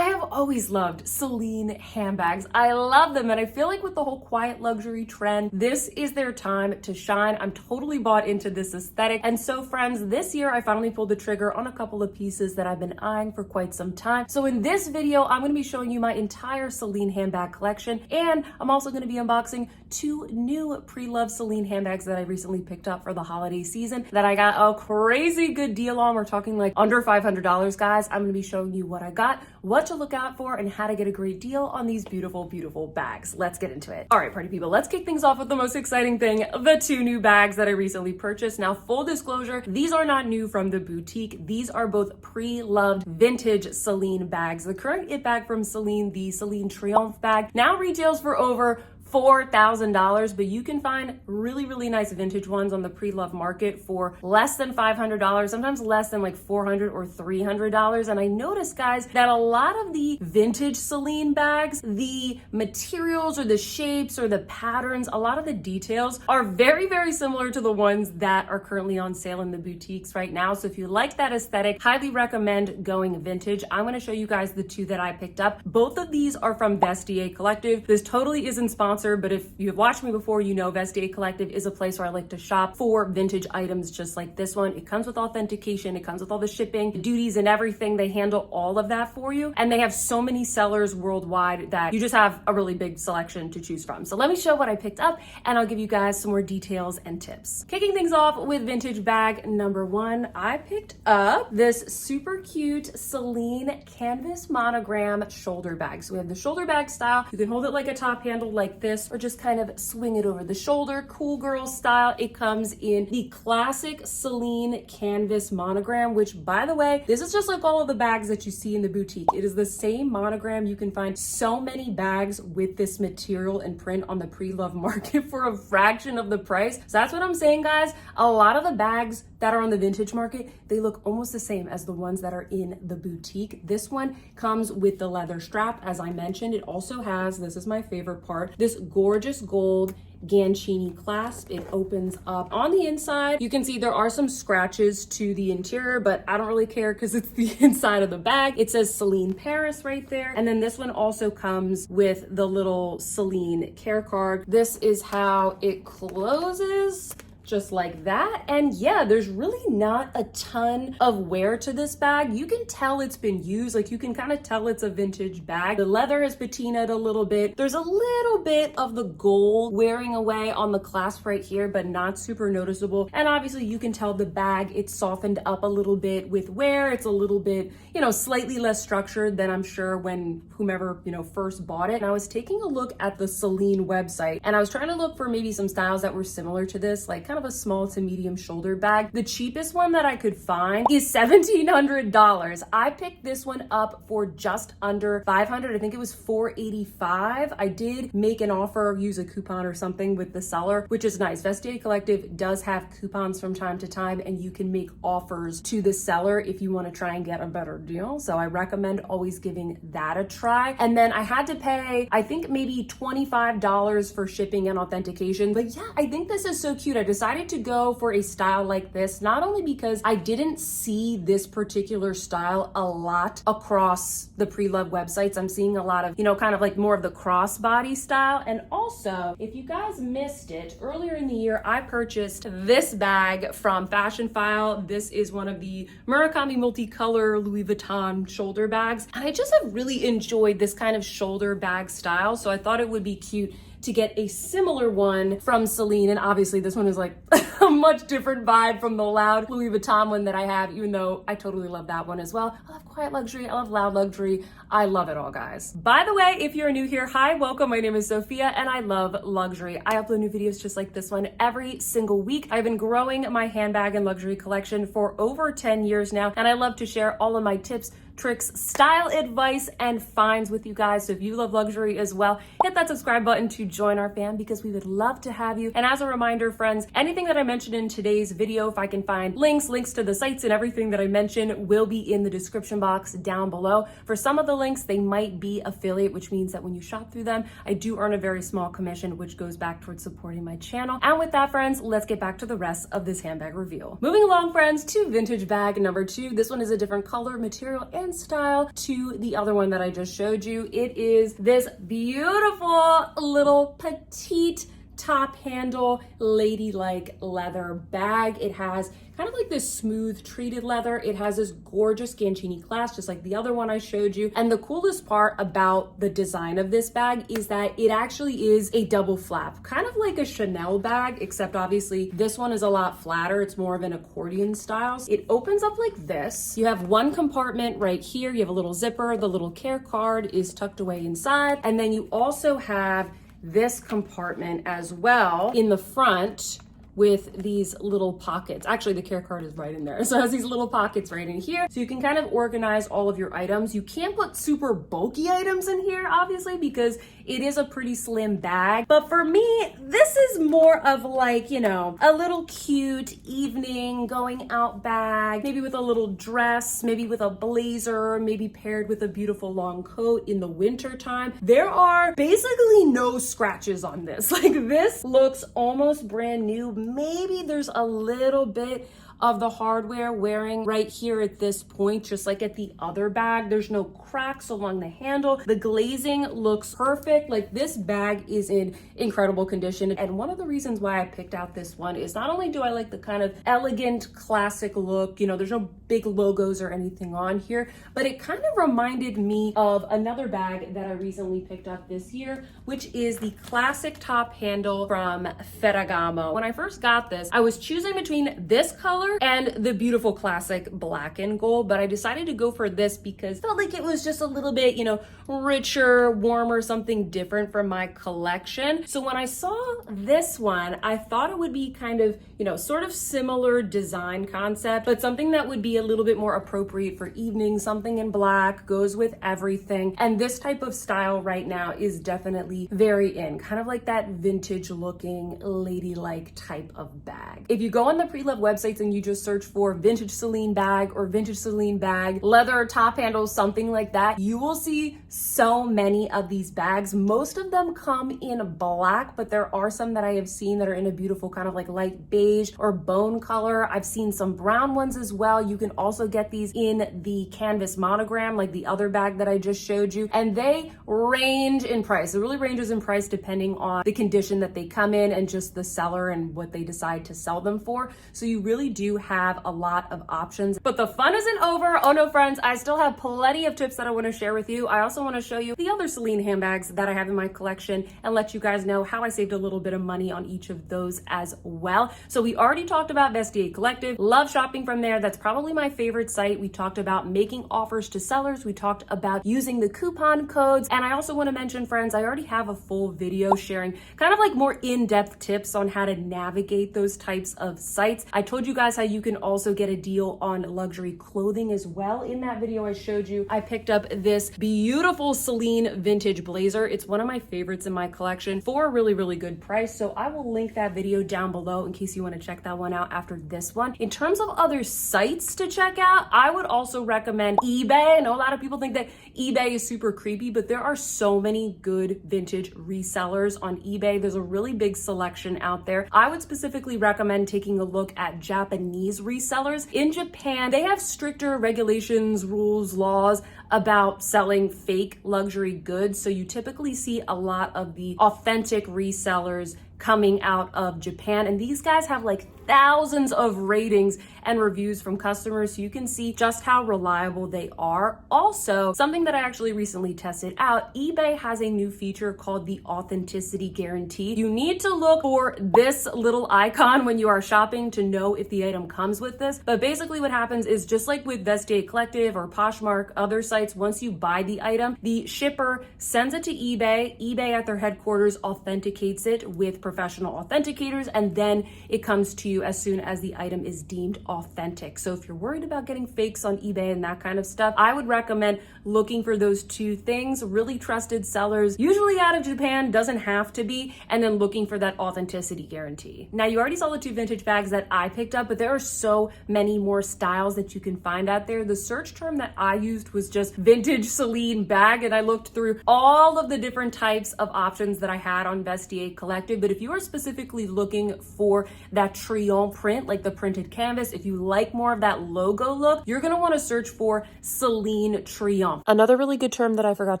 I have always loved Celine handbags. I love them, and I feel like with the whole quiet luxury trend, this is their time to shine. I'm totally bought into this aesthetic. And so friends, this year I finally pulled the trigger on a couple of pieces that I've been eyeing for quite some time. So in this video, I'm gonna be showing you my entire Celine handbag collection, and I'm also gonna be unboxing two new pre-loved Celine handbags that I recently picked up for the holiday season that I got a crazy good deal on. We're talking like under $500, guys. I'm gonna be showing you what I got, what to look out for, and how to get a great deal on these beautiful, beautiful bags. Let's get into it. All right, party people, let's kick things off with the most exciting thing, the two new bags that I recently purchased. Now, full disclosure, these are not new from the boutique. These are both pre-loved vintage Celine bags. The current it bag from Celine, the Celine Triomphe bag, now retails for over $4,000, but you can find really, really nice vintage ones on the pre-loved market for less than $500, sometimes less than like $400 or $300. And I noticed, guys, that a lot of the vintage Celine bags, the materials or the shapes or the patterns, a lot of the details are very, very similar to the ones that are currently on sale in the boutiques right now. So if you like that aesthetic, highly recommend going vintage. I'm going to show you guys the two that I picked up. Both of these are from Vestiaire Collective. This totally isn't sponsored, but if you've watched me before, you know Vestiaire Collective is a place where I like to shop for vintage items just like this one. It comes with authentication, it comes with all the shipping, the duties and everything. They handle all of that for you. And they have so many sellers worldwide that you just have a really big selection to choose from. So let me show what I picked up and I'll give you guys some more details and tips. Kicking things off with vintage bag number one, I picked up this super cute Celine canvas monogram shoulder bag. So we have the shoulder bag style. You can hold it like a top handle like this, or just kind of swing it over the shoulder, cool girl style. It comes in the classic Celine canvas monogram, which, by the way, this is just like all of the bags that you see in the boutique. It is the same monogram. You can find so many bags with this material and print on the pre-loved market for a fraction of the price. So that's what I'm saying, guys. A lot of the bags that are on the vintage market, they look almost the same as the ones that are in the boutique. This one comes with the leather strap, as I mentioned. It also has, this is my favorite part, this gorgeous gold Gancini clasp. It opens up on the inside. You can see there are some scratches to the interior, but I don't really care because it's the inside of the bag. It says Celine Paris right there. And then this one also comes with the little Celine care card. This is how it closes, just like that. And yeah, there's really not a ton of wear to this bag. You can tell it's been used, like you can kind of tell it's a vintage bag. The leather is patinaed a little bit. There's a little bit of the gold wearing away on the clasp right here, but not super noticeable. And obviously you can tell the bag, it's softened up a little bit with wear. It's a little bit, you know, slightly less structured than I'm sure when whomever, you know, first bought it. And I was taking a look at the Celine website and I was trying to look for maybe some styles that were similar to this, like kind of a small to medium shoulder bag. The cheapest one that I could find is $1,700. I picked this one up for just under $500. I think it was $485. I did make an offer, use a coupon or something with the seller, which is nice. Vestiaire Collective does have coupons from time to time, and you can make offers to the seller if you want to try and get a better deal. So I recommend always giving that a try. And then I had to pay, I think maybe $25 for shipping and authentication. But yeah, I think this is so cute. I decided to go for a style like this, not only because I didn't see this particular style a lot across the pre-loved websites. I'm seeing a lot of, you know, kind of like more of the crossbody style. And also, if you guys missed it, earlier in the year, I purchased this bag from Fashionphile. This is one of the Murakami multicolor Louis Vuitton shoulder bags. And I just have really enjoyed this kind of shoulder bag style. So I thought it would be cute to get a similar one from Celine. And obviously this one is like a much different vibe from the loud Louis Vuitton one that I have, even though I totally love that one as well. I love quiet luxury, I love loud luxury. I love it all, guys. By the way, if you're new here, hi, welcome. My name is Sophia and I love luxury. I upload new videos just like this one every single week. I've been growing my handbag and luxury collection for over 10 years now, and I love to share all of my tips, tricks, style advice, and finds with you guys. So if you love luxury as well, hit that subscribe button to join our fam because we would love to have you. And as a reminder, friends, anything that I mentioned in today's video, if I can find links to the sites and everything that I mentioned will be in the description box down below. For some of the links, they might be affiliate, which means that when you shop through them, I do earn a very small commission, which goes back towards supporting my channel. And with that, friends, let's get back to the rest of this handbag reveal. Moving along, friends, to vintage bag number two. This one is a different color, material, and high-end style to the other one that I just showed you. It is this beautiful little petite top handle ladylike leather bag. It has kind of like this smooth treated leather. It has this gorgeous Gancini clasp, just like the other one I showed you. And the coolest part about the design of this bag is that it actually is a double flap, kind of like a Chanel bag, except obviously this one is a lot flatter. It's more of an accordion style. It opens up like this. You have one compartment right here. You have a little zipper. The little care card is tucked away inside. And then you also have this compartment as well in the front with these little pockets. Actually, the care card is right in there. So it has these little pockets right in here. So you can kind of organize all of your items. You can't put super bulky items in here, obviously, because it is a pretty slim bag. But for me, this is more of like, you know, a little cute evening going out bag, maybe with a little dress, maybe with a blazer, maybe paired with a beautiful long coat in the winter time. There are basically no scratches on this. Like, this looks almost brand new. Maybe there's a little bit of the hardware wearing right here at this point, just like at the other bag. There's no cracks along the handle. The glazing looks perfect. Like, this bag is in incredible condition. And one of the reasons why I picked out this one is not only do I like the kind of elegant classic look, you know, there's no big logos or anything on here, but it kind of reminded me of another bag that I recently picked up this year, which is the classic top handle from Ferragamo. When I first got this, I was choosing between this color and the beautiful classic black and gold, but I decided to go for this because I felt like it was just a little bit, you know, richer, warmer, something different from my collection. So when I saw this one, I thought it would be kind of, you know, sort of similar design concept, but something that would be a little bit more appropriate for evening. Something in black goes with everything. And this type of style right now is definitely very in, kind of like that vintage looking ladylike type of bag. If you go on the Preloved websites and you just search for vintage Celine bag or vintage Celine bag, leather top handles, something like that, you will see so many of these bags. Most of them come in black, but there are some that I have seen that are in a beautiful kind of like light beige or bone color. I've seen some brown ones as well. You can also get these in the canvas monogram, like the other bag that I just showed you, and they range in price. It really ranges in price depending on the condition that they come in and just the seller and what they decide to sell them for. So you really do have a lot of options, but the fun isn't over. Oh no, friends, I still have plenty of tips that I want to share with you. I also want to show you the other Celine handbags that I have in my collection and let you guys know how I saved a little bit of money on each of those as well. So we already talked about Vestiaire Collective. Love shopping from there. That's probably my favorite site. We talked about making offers to sellers. We talked about using the coupon codes. And I also want to mention, friends, I already have a full video sharing kind of like more in-depth tips on how to navigate those types of sites. I told you guys how you can also get a deal on luxury clothing as well. In that video I showed you, I picked up this beautiful Celine vintage blazer. It's one of my favorites in my collection for a really, really good price. So I will link that video down below in case you want to check that one out after this one. In terms of other sites to check out, I would also recommend eBay. I know a lot of people think that eBay is super creepy, but there are so many good vintage resellers on eBay. There's a really big selection out there. I would specifically recommend taking a look at Japanese resellers. In Japan, they have stricter regulations, rules, laws about selling fake luxury goods. So you typically see a lot of the authentic resellers coming out of Japan. And these guys have like thousands of ratings and reviews from customers, so you can see just how reliable they are. Also, something that I actually recently tested out, eBay has a new feature called the authenticity guarantee. You need to look for this little icon when you are shopping to know if the item comes with this. But basically what happens is, just like with Vestiaire Collective or Poshmark, other sites, once you buy the item, the shipper sends it to eBay. eBay at their headquarters authenticates it with professional authenticators, and then it comes to you as soon as the item is deemed authentic. So if you're worried about getting fakes on eBay and that kind of stuff, I would recommend looking for those two things. Really trusted sellers, usually out of Japan, doesn't have to be, and then looking for that authenticity guarantee. Now, you already saw the two vintage bags that I picked up, but there are so many more styles that you can find out there. The search term that I used was just vintage Celine bag, and I looked through all of the different types of options that I had on Vestiaire Collective. But if you are specifically looking for that Triomphe print, like the printed canvas, if you like more of that logo look, you're gonna wanna search for Celine Triomphe. Another really good term that I forgot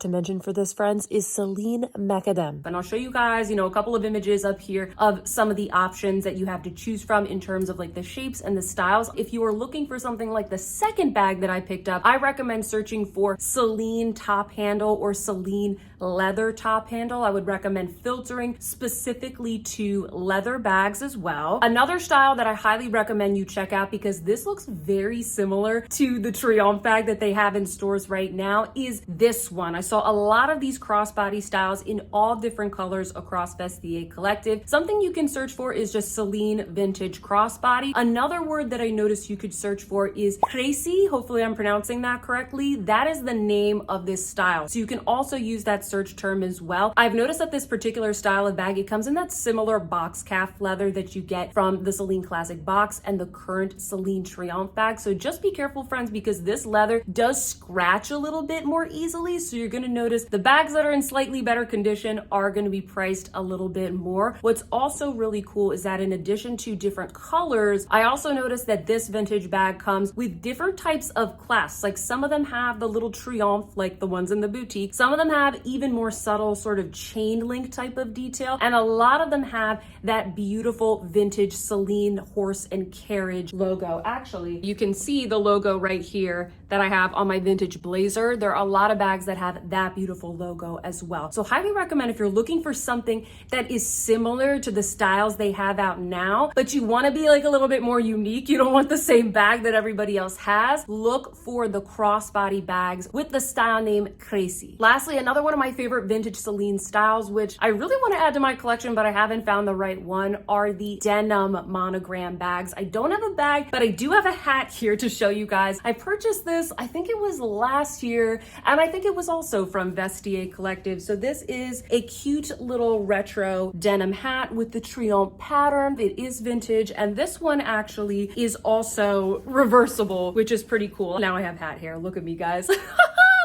to mention for this, friends, is Celine Macadam. And I'll show you guys, a couple of images up here of some of the options that you have to choose from in terms of like the shapes and the styles. If you are looking for something like the second bag that I picked up, I recommend searching for Celine top handle or Celine leather top handle. I would recommend filtering specifically to leather bags as well. Another style that I highly recommend you check out, because this looks very similar to the Triomphe bag that they have in stores right now, is this one. I saw a lot of these crossbody styles in all different colors across Vestiaire Collective. Something you can search for is just Celine vintage crossbody. Another word that I noticed you could search for is Crécy. Hopefully I'm pronouncing that correctly. That is the name of this style. So you can also use that search term as well. I've noticed that this particular style of bag, it comes in that similar box calf leather that you get from the Celine Classic box and the current Celine Triomphe bag. So just be careful, friends, because this leather does scratch a little bit more easily. So you're gonna notice the bags that are in slightly better condition are gonna be priced a little bit more. What's also really cool is that in addition to different colors, I also noticed that this vintage bag comes with different types of clasps. Like some of them have the little Triomphe, like the ones in the boutique. Some of them have even more subtle sort of chain link type of detail. And a lot of them have that beautiful vintage Celine horse and carriage logo. Actually, you can see the logo right here that I have on my vintage blazer. There are a lot of bags that have that beautiful logo as well. So highly recommend, if you're looking for something that is similar to the styles they have out now, but you want to be like a little bit more unique, you don't want the same bag that everybody else has, look for the crossbody bags with the style name Crécy. Lastly, another one of my favorite vintage Celine styles, which I really want to add to my collection, but I haven't found the right one, are the denim monogram bags. I don't have a bag, but I do have a hat here to show you guys. I purchased this, I think it was last year, and I think it was also from Vestiaire Collective. So this is a cute little retro denim hat with the Triomphe pattern. It is vintage, and this one actually is also reversible, which is pretty cool. Now I have hat hair. Look at me, guys.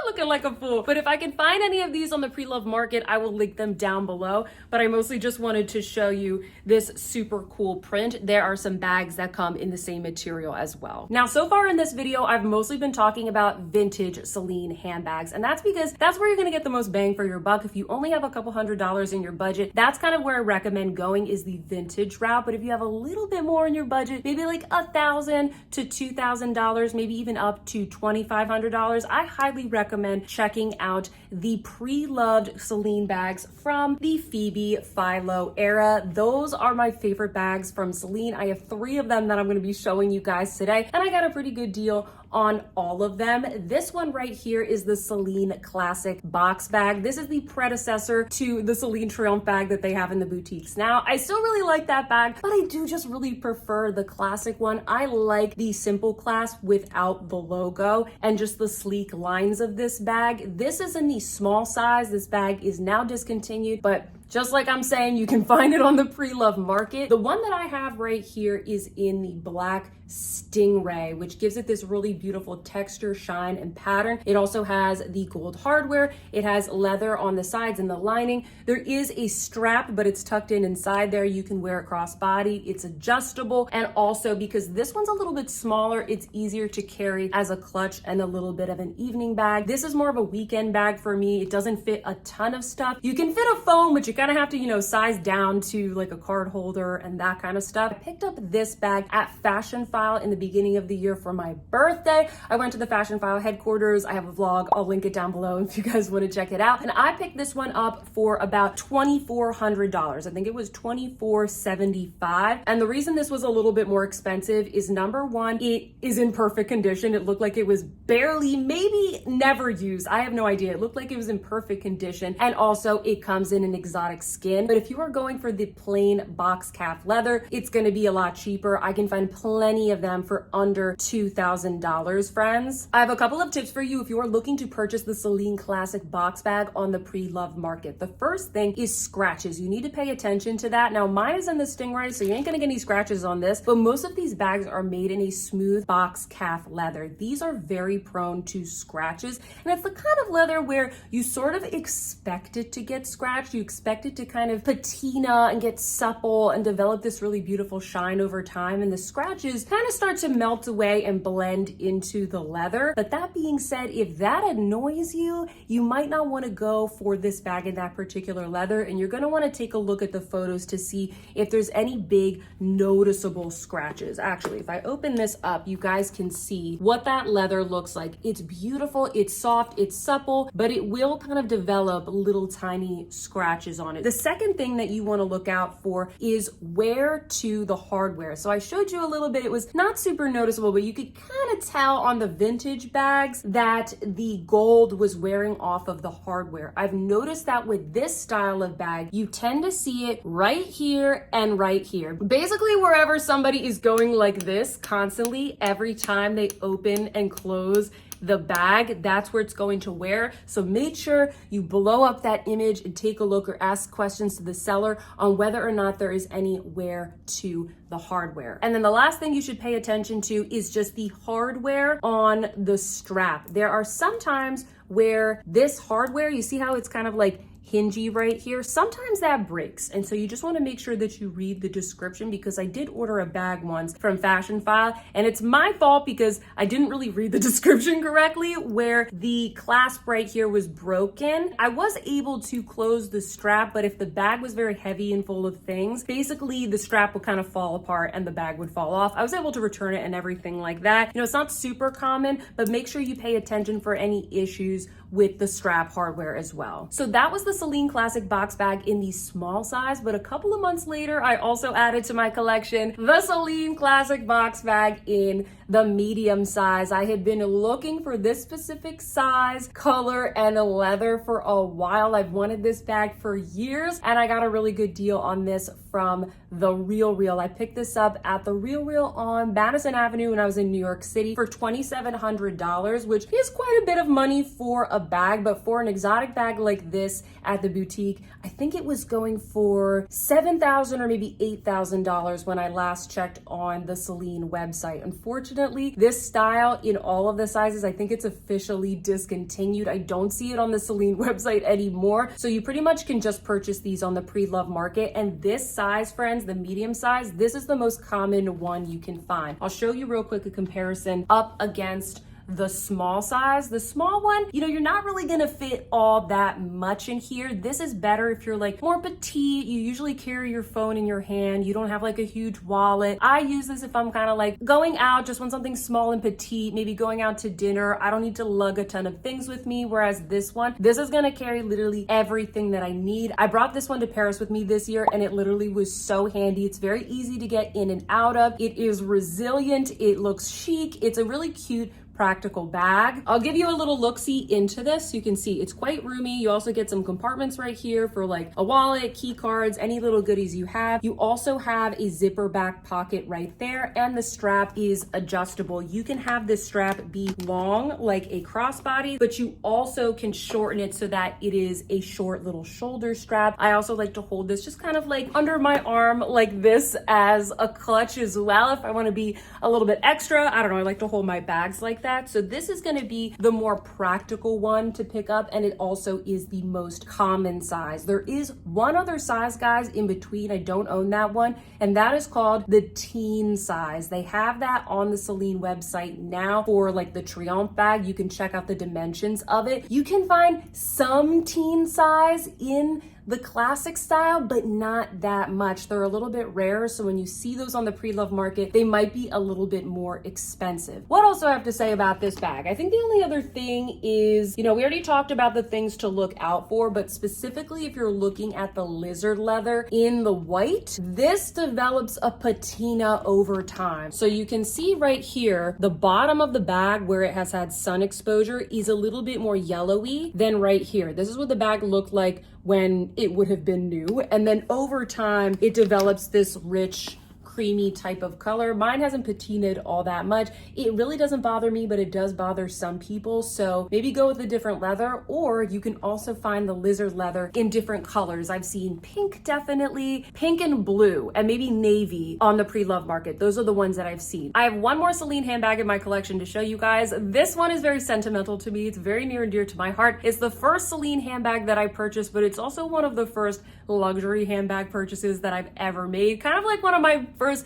Looking like a fool. But if I can find any of these on the pre-loved market, I will link them down below. But I mostly just wanted to show you this super cool print. There are some bags that come in the same material as well. Now, so far in this video, I've mostly been talking about vintage Celine handbags. And that's because that's where you're gonna get the most bang for your buck. If you only have a couple $100s in your budget, that's kind of where I recommend going, is the vintage route. But if you have a little bit more in your budget, maybe like $1,000 to $2,000, maybe even up to $2,500, I highly recommend checking out the pre-loved Celine bags from the Pheobe Philo era. Those are my favorite bags from Celine. I have 3 of them that I'm going to be showing you guys today, and I got a pretty good deal on all of them. This one right here is the Celine Classic box bag. This is the predecessor to the Celine Triomphe bag that they have in the boutiques now. I still really like that bag, but I do just really prefer the classic one. I like the simple clasp without the logo and just the sleek lines of this bag. This is in the small size. This bag is now discontinued, but just like I'm saying, you can find it on the pre-loved market. The one that I have right here is in the black Stingray, which gives it this really beautiful texture, shine, and pattern. It also has the gold hardware. It has leather on the sides and the lining. There is a strap, but it's tucked in inside there. You can wear it crossbody. It's adjustable. And also, because this one's a little bit smaller, it's easier to carry as a clutch and a little bit of an evening bag. This is more of a weekend bag for me. It doesn't fit a ton of stuff. You can fit a phone, but you kind of have to, size down to like a card holder and that kind of stuff. I picked up this bag at Fashionphile in the beginning of the year for my birthday. I went to the Fashionphile headquarters. I have a vlog. I'll link it down below if you guys want to check it out. And I picked this one up for about $2,400. I think it was $2,475. And the reason this was a little bit more expensive is, number one, it is in perfect condition. It looked like it was barely, maybe never used. I have no idea. It looked like it was in perfect condition. And also it comes in an exotic skin. But if you are going for the plain box calf leather, it's going to be a lot cheaper. I can find plenty of them for under $2,000, friends. I have a couple of tips for you if you are looking to purchase the Celine Classic box bag on the pre-loved market. The first thing is scratches. You need to pay attention to that. Now, mine is in the Stingray, so you ain't gonna get any scratches on this, but most of these bags are made in a smooth box calf leather. These are very prone to scratches, and it's the kind of leather where you sort of expect it to get scratched. You expect expect it to kind of patina and get supple and develop this really beautiful shine over time, and the scratches kind of start to melt away and blend into the leather. But that being said, if that annoys you, you might not want to go for this bag in that particular leather, and you're going to want to take a look at the photos to see if there's any big noticeable scratches. Actually, if I open this up, you guys can see what that leather looks like. It's beautiful, it's soft, it's supple, but it will kind of develop little tiny scratches on it. The second thing that you want to look out for is wear to the hardware. So I showed you a little bit, it was not super noticeable, but you could kind of tell on the vintage bags that the gold was wearing off of the hardware. I've noticed that with this style of bag, you tend to see it right here and right here. Basically, wherever somebody is going like this constantly, every time they open and close the bag, that's where it's going to wear. So make sure you blow up that image and take a look or ask questions to the seller on whether or not there is any wear to the hardware. And then the last thing you should pay attention to is just the hardware on the strap. There are some times where this hardware, you see how it's kind of like hingy right here, sometimes that breaks. And so you just want to make sure that you read the description, because I did order a bag once from Fashionphile, and it's my fault because I didn't really read the description correctly, where the clasp right here was broken. I was able to close the strap, but if the bag was very heavy and full of things, basically the strap would kind of fall apart and the bag would fall off. I was able to return it and everything like that. You know, it's not super common, but make sure you pay attention for any issues with the strap hardware as well. So that was the Celine Classic box bag in the small size, but a couple of months later, I also added to my collection the Celine Classic box bag in the medium size. I had been looking for this specific size, color, and leather for a while. I've wanted this bag for years, and I got a really good deal on this from The Real Real. I picked this up at The Real Real on Madison Avenue when I was in New York City for $2,700, which is quite a bit of money for a bag, but for an exotic bag like this at the boutique, I think it was going for $7,000 or maybe $8,000 when I last checked on the Celine website. Unfortunately, this style in all of the sizes, I think it's officially discontinued. I don't see it on the Celine website anymore. So you pretty much can just purchase these on the pre-loved market. And this size, friends, the medium size, this is the most common one you can find. I'll show you real quick a comparison up against the small size. The small one, you know, you're not really gonna fit all that much in here. This is better if you're like more petite, you usually carry your phone in your hand, you don't have like a huge wallet. I use this if I'm kind of like going out, just want something small and petite, maybe going out to dinner. I don't need to lug a ton of things with me, whereas this one, this is gonna carry literally everything that I need. I brought this one to Paris with me this year, and it literally was so handy. It's very easy to get in and out of. It is resilient, it looks chic, it's a really cute practical bag. I'll give you a little look-see into this. You can see it's quite roomy. You also get some compartments right here for like a wallet, key cards, any little goodies you have. You also have a zipper back pocket right there, and the strap is adjustable. You can have this strap be long like a crossbody, but you also can shorten it so that it is a short little shoulder strap. I also like to hold this just kind of like under my arm like this as a clutch as well if I want to be a little bit extra. I don't know, I like to hold my bags like that. So this is going to be the more practical one to pick up, and it also is the most common size. There is one other size, guys, in between. I don't own that one, and that is called the teen size. They have that on the Celine website now for like the Triomphe bag. You can check out the dimensions of it. You can find some teen size in the classic style, but not that much. They're a little bit rare, so when you see those on the pre-loved market, they might be a little bit more expensive. What else do I have to say about this bag? I think the only other thing is, you know, we already talked about the things to look out for, but specifically if you're looking at the lizard leather in the white, this develops a patina over time. So you can see right here, the bottom of the bag where it has had sun exposure is a little bit more yellowy than right here. This is what the bag looked like when it would have been new. And then over time, it develops this rich creamy type of color. Mine hasn't patinaed all that much. It really doesn't bother me, but it does bother some people. So maybe go with a different leather, or you can also find the lizard leather in different colors. I've seen pink, definitely pink and blue, and maybe navy on the pre-loved market. Those are the ones that I've seen. I have one more Celine handbag in my collection to show you guys. This one is very sentimental to me. It's very near and dear to my heart. It's the first Celine handbag that I purchased, but it's also one of the first luxury handbag purchases that I've ever made. Kind of like one of my first,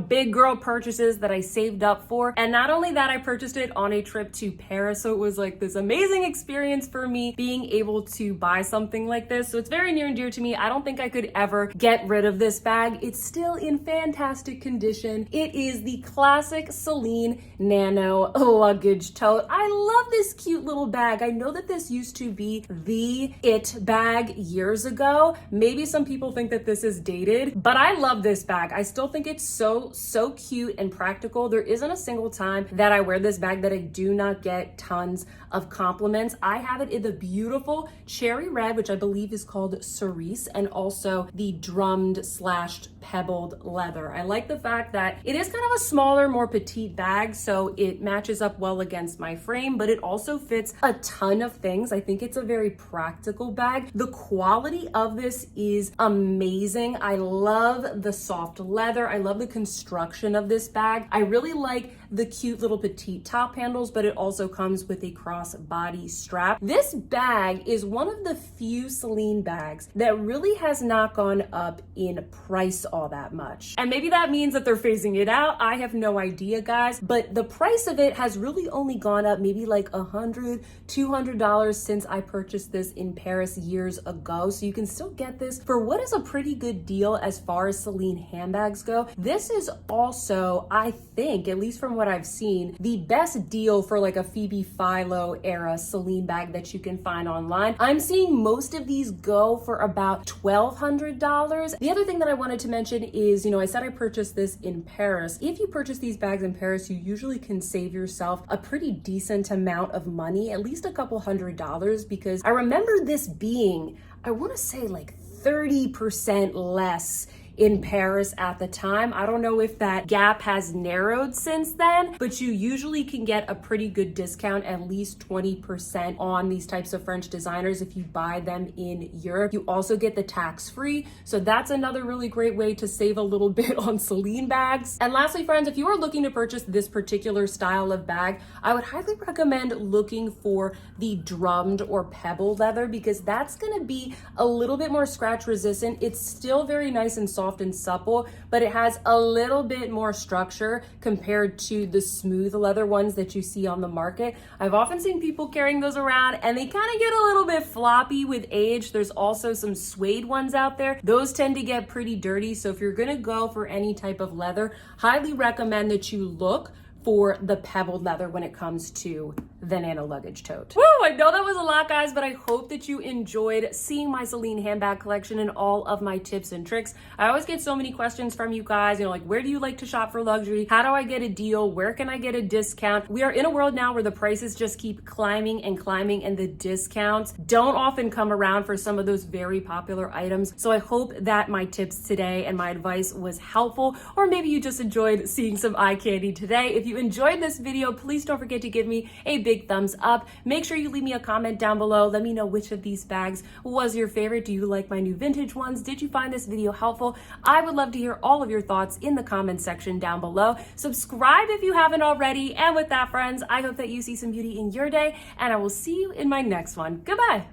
big girl purchases that I saved up for. And not only that, I purchased it on a trip to Paris. So it was like this amazing experience for me being able to buy something like this. So it's very near and dear to me. I don't think I could ever get rid of this bag. It's still in fantastic condition. It is the classic Celine Nano luggage tote. I love this cute little bag. I know that this used to be the it bag years ago. Maybe some people think that this is dated, but I love this bag. I still think it's so cute and practical. There isn't a single time that I wear this bag that I do not get tons of compliments. I have it in the beautiful cherry red, which I believe is called cerise, and also the drummed / pebbled leather. I like the fact that it is kind of a smaller, more petite bag, so it matches up well against my frame, but it also fits a ton of things. I think it's a very practical bag. The quality of this is amazing. I love the soft leather. I love the construction of this bag. I really like the cute little petite top handles, but it also comes with a crossbody strap. This bag is one of the few Celine bags that really has not gone up in price all that much. And maybe that means that they're phasing it out. I have no idea, guys, but the price of it has really only gone up maybe like $100, $200 since I purchased this in Paris years ago. So you can still get this for what is a pretty good deal as far as Celine handbags go. This is also, I think, at least from what I've seen, the best deal for like a Phoebe Philo era Celine bag that you can find online. I'm seeing most of these go for about $1,200. The other thing that I wanted to mention is, I said I purchased this in Paris. If you purchase these bags in Paris, you usually can save yourself a pretty decent amount of money, at least a couple $100, because I remember this being, I want to say like 30% less in Paris at the time. I don't know if that gap has narrowed since then, but you usually can get a pretty good discount, at least 20% on these types of French designers if you buy them in Europe. You also get the tax-free, so that's another really great way to save a little bit on Celine bags. And lastly, friends, if you are looking to purchase this particular style of bag, I would highly recommend looking for the drummed or pebbled leather, because that's gonna be a little bit more scratch resistant. It's still very nice and soft and supple, but it has a little bit more structure compared to the smooth leather ones that you see on the market. I've often seen people carrying those around and they kind of get a little bit floppy with age. There's also some suede ones out there. Those tend to get pretty dirty. So if you're gonna go for any type of leather, highly recommend that you look for the pebbled leather when it comes to the Nano luggage tote. Woo, I know that was a lot, guys, but I hope that you enjoyed seeing my Celine handbag collection and all of my tips and tricks. I always get so many questions from you guys, like, where do you like to shop for luxury? How do I get a deal? Where can I get a discount? We are in a world now where the prices just keep climbing and climbing, and the discounts don't often come around for some of those very popular items. So I hope that my tips today and my advice was helpful, or maybe you just enjoyed seeing some eye candy today. If you enjoyed this video, please don't forget to give me a big thumbs up. Make sure you leave me a comment down below. Let me know which of these bags was your favorite. Do you like my new vintage ones? Did you find this video helpful? I would love to hear all of your thoughts in the comment section down below. Subscribe if you haven't already. And with that, friends, I hope that you see some beauty in your day, and I will see you in my next one. Goodbye.